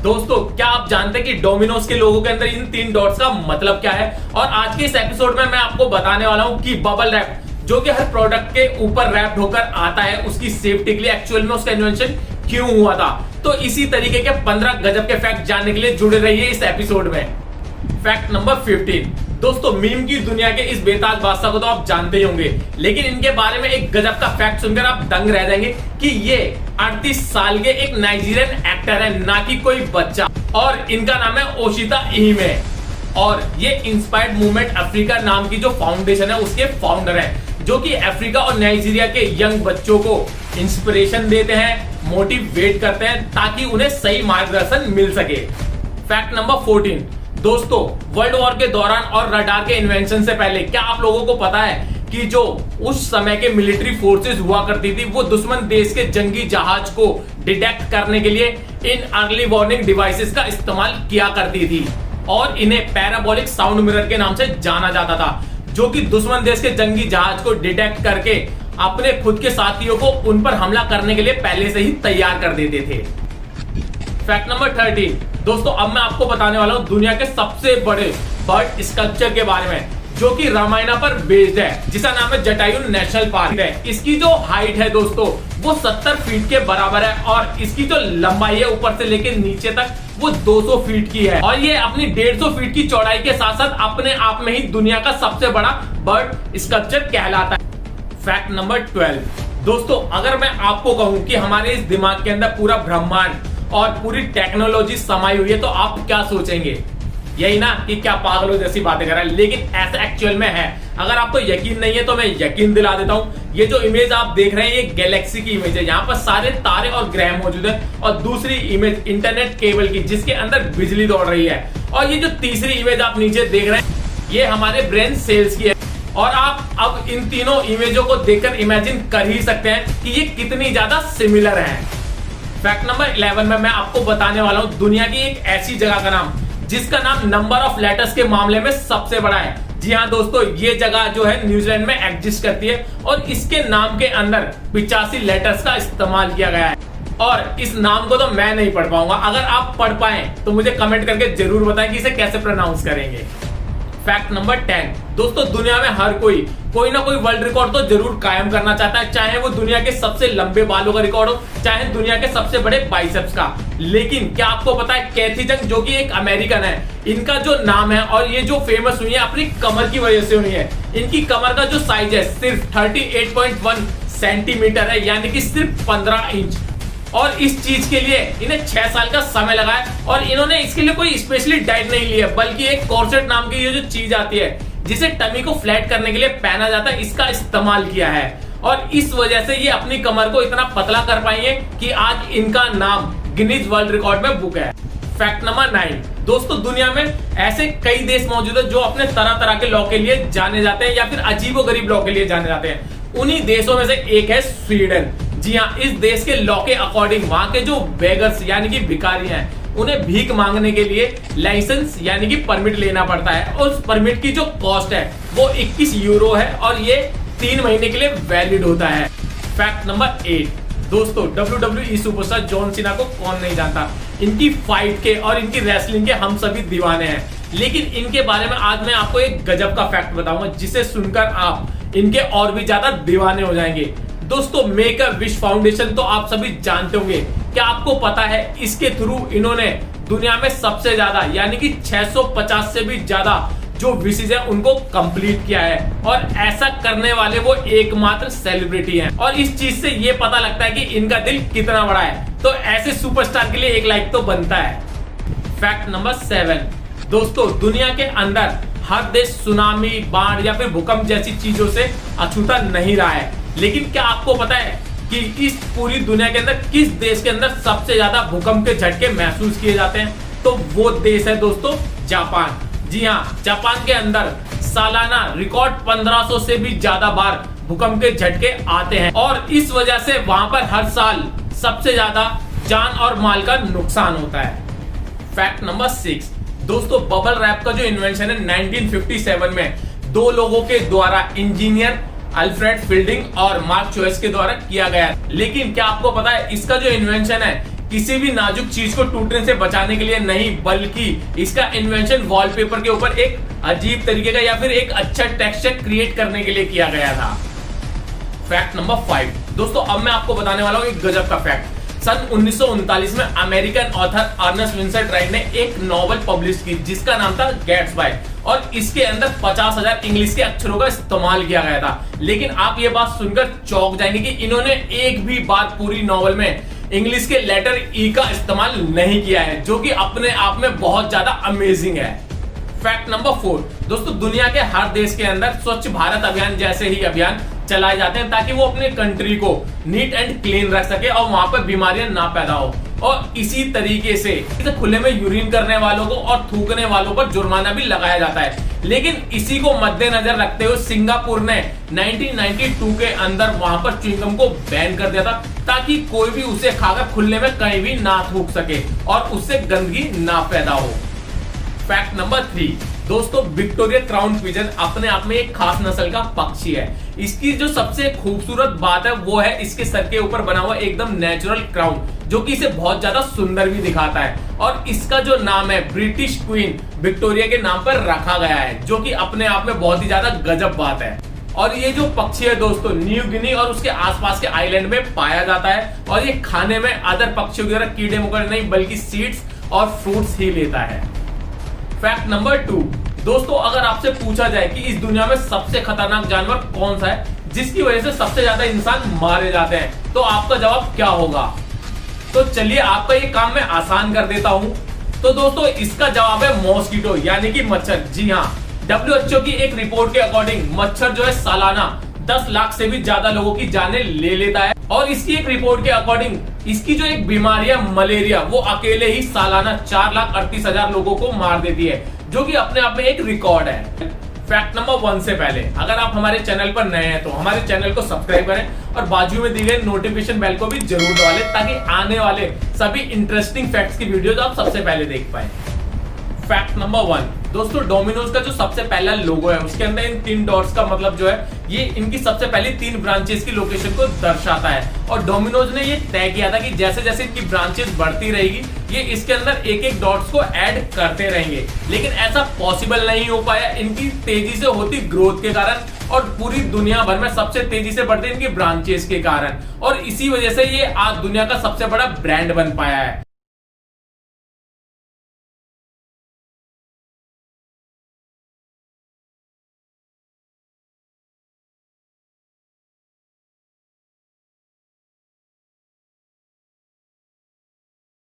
दोस्तों क्या आप जानते हैं कि डोमिनोज के लोगों के अंदर इन 3 डॉट्स का मतलब क्या है? और आज के इस एपिसोड में मैं आपको बताने वाला हूं कि बबल रैप जो कि हर प्रोडक्ट के ऊपर रैप होकर आता है, उसकी सेफ्टी के लिए एक्चुअल में उसका इन्वेंशन क्यों हुआ था। तो इसी तरीके के 15 गजब के फैक्ट जानने के लिए जुड़े रहिए इस एपिसोड में। Fact number 15। दोस्तों मीम की दुनिया के इस बेताज बादशाह को तो आप जानते ही होंगे, लेकिन इनके बारे में एक गजब का फैक्ट सुनकर आप दंग रह जाएंगे कि ये 38 साल के एक नाइजीरियन एक्टर है, ना कि कोई बच्चा। और इनका नाम है ओशिता इहिमे और ये इंस्पायर्ड मूवमेंट अफ्रीका नाम की जो फाउंडेशन है उसके फाउंडर है, जो कि अफ्रीका और नाइजीरिया के यंग बच्चों को इंस्पिरेशन देते हैं, मोटिवेट करते हैं ताकि उन्हें सही मार्गदर्शन मिल सके। Fact number 14। दोस्तों वर्ल्ड वॉर के दौरान और रडार के इन्वेंशन से पहले क्या आप लोगों को पता है कि जो उस समय के मिलिट्री फोर्सेस हुआ करती थी वो दुश्मन देश के जंगी जहाज को डिटेक्ट करने के लिए इन अर्ली वार्निंग डिवाइसेस का इस्तेमाल किया करती थी और इन्हें पैराबोलिक साउंड मिरर के नाम से जाना जाता था, जो कि दुश्मन देश के जंगी जहाज को डिटेक्ट करके अपने खुद के साथियों को उन पर हमला करने के लिए पहले से ही तैयार कर देते थे। Fact number 13। दोस्तों अब मैं आपको बताने वाला हूं दुनिया के सबसे बड़े बर्ड स्कल्पचर के बारे में, जो कि रामायणा पर बेस्ड है, जिसका नाम है जटायु नेशनल पार्क है। इसकी जो हाइट है दोस्तों वो 70 फीट के बराबर है और इसकी जो लंबाई है ऊपर से लेकर नीचे तक वो 200 फीट की है और ये अपनी 150 फीट की चौड़ाई के साथ साथ अपने आप में ही दुनिया का सबसे बड़ा बर्ड स्कल्पचर कहलाता है। Fact number 12। दोस्तों अगर मैं आपको कहूं कि हमारे इस दिमाग के अंदर पूरा ब्रह्मांड और पूरी टेक्नोलॉजी समाई हुई है तो आप क्या सोचेंगे? यही ना कि क्या पागलों जैसी बातें कर रहा है, लेकिन ऐसा एक्चुअल में है। अगर आपको यकीन नहीं है तो मैं यकीन दिला देता हूं। ये जो इमेज आप देख रहे हैं ये गैलेक्सी की इमेज है, यहाँ पर सारे तारे और ग्रह मौजूद है। और दूसरी इमेज इंटरनेट केबल की, जिसके अंदर बिजली दौड़ रही है। और ये जो तीसरी इमेज आप नीचे देख रहे हैं ये हमारे ब्रेन सेल्स की है। और आप अब इन तीनों इमेजों को देखकर इमेजिन कर ही सकते हैं कि ये कितनी ज्यादा सिमिलर है। फैक्ट नंबर 11 में मैं आपको बताने वाला हूं दुनिया की एक ऐसी जगह का नाम जिसका नाम नंबर ऑफ लेटर्स के मामले में सबसे बड़ा है। जी हाँ दोस्तों, ये जगह जो है न्यूजीलैंड में एग्जिस्ट करती है और इसके नाम के अंदर 85 लेटर्स का इस्तेमाल किया गया है। और इस नाम को तो मैं नहीं पढ़ पाऊंगा, अगर आप पढ़ पाए तो मुझे कमेंट करके जरूर बताएं कि इसे कैसे प्रोनाउंस करेंगे। Fact number 10। दोस्तों दुनिया में हर कोई ना कोई वर्ल्ड रिकॉर्ड तो जरूर कायम करना चाहता है, चाहे वो दुनिया के सबसे लंबे बालों का रिकॉर्ड हो, चाहे दुनिया के सबसे बड़े बाइसेप्स का। लेकिन क्या आपको पता है कैथी जंग जो कि एक अमेरिकन है, इनका जो नाम है और ये जो फेमस हुई है अपनी कमर की वजह से हुई है। इनकी कमर का जो साइज है सिर्फ 38.1 सेंटीमीटर है, यानी कि सिर्फ 15 इंच। और इस चीज के लिए इन्हें 6 साल का समय लगा है और इन्होंने इसके लिए कोई स्पेशली डाइट नहीं लिया, बल्कि एक कॉर्सेट नाम की ये जो चीज आती है जिसे टमी को फ्लैट करने के लिए पहना जाता है, इसका इस्तेमाल किया है। और इस वजह से ये अपनी कमर को इतना पतला कर पाएंगे कि आज इनका नाम गिनीज वर्ल्ड रिकॉर्ड में बुक है। Fact number 9। दोस्तों दुनिया में ऐसे कई देश मौजूद है जो अपने तरह तरह के लॉ के लिए जाने जाते हैं या फिर अजीबोगरीब लॉ के लिए जाने जाते हैं। उन्हीं देशों में से एक है स्वीडन। जी हाँ, इस देश के लॉ के अकॉर्डिंग वहां के जो बेगर्स यानी कि भिखारी हैं उन्हें भीख मांगने के लिए लाइसेंस यानी कि परमिट लेना पड़ता है। और उस परमिट की जो कॉस्ट है वो 21 यूरो है और ये 3 महीने के लिए वैलिड होता है। Fact number 8। दोस्तों WWE सुपरस्टार जॉन सीना को कौन नहीं जानता। इनकी फाइट के और इनकी रेसलिंग के हम सभी दीवाने हैं, लेकिन इनके बारे में आज मैं आपको एक गजब का फैक्ट बताऊंगा जिसे सुनकर आप इनके और भी ज्यादा दीवाने हो जाएंगे। दोस्तों मेक अ विश फाउंडेशन तो आप सभी जानते होंगे। क्या आपको पता है इसके थ्रू इन्होंने दुनिया में सबसे ज्यादा यानी कि 650 से भी ज्यादा जो विशेष है उनको कंप्लीट किया है और ऐसा करने वाले वो एकमात्र सेलिब्रिटी हैं। और इस चीज से ये पता लगता है कि इनका दिल कितना बड़ा है। तो ऐसे सुपरस्टार के लिए एक लाइक तो बनता है। Fact number 7। दोस्तों दुनिया के अंदर हर देश सुनामी, बाढ़ या फिर भूकंप जैसी चीजों से अछूता नहीं रहा है, लेकिन क्या आपको पता है कि इस पूरी दुनिया के अंदर किस देश के अंदर सबसे ज्यादा भूकंप के झटके महसूस किए जाते हैं? तो वो देश है दोस्तों जापान। जी हाँ, जापान के अंदर सालाना रिकॉर्ड 1500 से भी ज्यादा बार भूकंप के झटके आते हैं और इस वजह से वहां पर हर साल सबसे ज्यादा जान और माल का नुकसान होता है। Fact number 6। दोस्तों बबल रैप का जो इन्वेंशन है 1957 में 2 लोगों के द्वारा इंजीनियर अल्फ्रेड फील्डिंग और मार्क चॉइस के द्वारा किया गया। लेकिन क्या आपको पता है इसका जो इन्वेंशन है किसी भी नाजुक चीज को टूटने से बचाने के लिए नहीं, बल्कि इसका इन्वेंशन वॉलपेपर के ऊपर एक अजीब तरीके का या फिर एक अच्छा टेक्सचर क्रिएट करने के लिए किया गया था। फैक्ट नंबर 5 दोस्तों, अब मैं आपको बताने वाला हूं एक गजब का फैक्ट। सन 1939 में American author Ernest Vincent Wright ने एक नॉवल पब्लिश की जिसका नाम था गैट्सबाय, और इसके अंदर 50,000 इंग्लिश के अक्षरों का इस्तेमाल किया गया था। लेकिन आप ये बात सुनकर चौंक जाएंगे कि इन्होंने एक भी बात पूरी नॉवल में इंग्लिश के लेटर ई का इस्तेमाल नहीं किया है, जो कि अपने आप में बहुत ज्यादा अमेजिंग है। फैक्ट नंबर 4 दोस्तों, दुनिया के हर देश के अंदर स्वच्छ भारत अभियान जैसे ही अभियान चलाए जाते हैं ताकि वो अपने कंट्री को नीट एंड क्लीन रख सके और वहां पर बीमारियां ना पैदा हो। और इसी तरीके से खुले में यूरिन करने वालों को और थूकने वालों पर जुर्माना भी लगाया जाता है। लेकिन इसी को मद्देनजर रखते हुए सिंगापुर ने 1992 के अंदर वहां पर च्युइंगम को बैन कर दिया था ताकि कोई भी उसे खाकर खुले में कहीं भी ना थूक सके और उससे गंदगी ना पैदा हो। फैक्ट नंबर 3 दोस्तों, विक्टोरिया क्राउन पिजन अपने आप में एक खास नस्ल का पक्षी है। इसकी जो सबसे खूबसूरत बात है वो है इसके सर के ऊपर बना हुआ एकदम नेचुरल क्राउन, जो कि इसे बहुत ज्यादा सुंदर भी दिखाता है। और इसका जो नाम है ब्रिटिश क्वीन विक्टोरिया के नाम पर रखा गया है, जो कि अपने आप में बहुत ही ज्यादा गजब बात है। और ये जो पक्षी है दोस्तों, न्यू गिनी और उसके आसपास के आइलैंड में पाया जाता है और ये खाने में अदर पक्षियों की तरह कीड़े मकोड़े नहीं बल्कि सीड्स और फ्रूट्स ही लेता है। फैक्ट नंबर 2 दोस्तों, अगर आपसे पूछा जाए कि इस दुनिया में सबसे खतरनाक जानवर कौन सा है जिसकी वजह से सबसे ज्यादा इंसान मारे जाते हैं, तो आपका जवाब क्या होगा? तो चलिए आपका ये काम मैं आसान कर देता हूं। तो दोस्तों, इसका जवाब है मॉस्किटो यानी कि मच्छर। जी हाँ, WHO की एक रिपोर्ट के अकॉर्डिंग मच्छर जो है सालाना 10 लाख से भी ज्यादा लोगों की जानें ले लेता है। और इसकी एक रिपोर्ट के अकॉर्डिंग इसकी जो एक बीमारी है मलेरिया, वो अकेले ही सालाना 4,38,000 लोगों को मार देती है, जो कि अपने आप में एक रिकॉर्ड है। फैक्ट नंबर 1 से पहले अगर आप हमारे चैनल पर नए हैं तो हमारे चैनल को सब्सक्राइब करें और बाजू में दी गई नोटिफिकेशन बेल को भी जरूर दबा लें ताकि आने वाले सभी इंटरेस्टिंग फैक्ट्स की वीडियोस आप सबसे पहले देख पाए। फैक्ट नंबर 1 दोस्तों, डोमिनोज का जो सबसे पहला लोगो है उसके अंदर इन 3 डॉट्स का मतलब जो है ये इनकी सबसे पहली 3 ब्रांचेस की लोकेशन को दर्शाता है। और डोमिनोज ने ये तय किया था कि जैसे जैसे इनकी ब्रांचेस बढ़ती रहेगी ये इसके अंदर एक एक डॉट्स को ऐड करते रहेंगे। लेकिन ऐसा पॉसिबल नहीं हो पाया इनकी तेजी से होती ग्रोथ के कारण और पूरी दुनिया भर में सबसे तेजी से बढ़ते इनकी ब्रांचेस के कारण। और इसी वजह से ये आज दुनिया का सबसे बड़ा ब्रांड बन पाया है।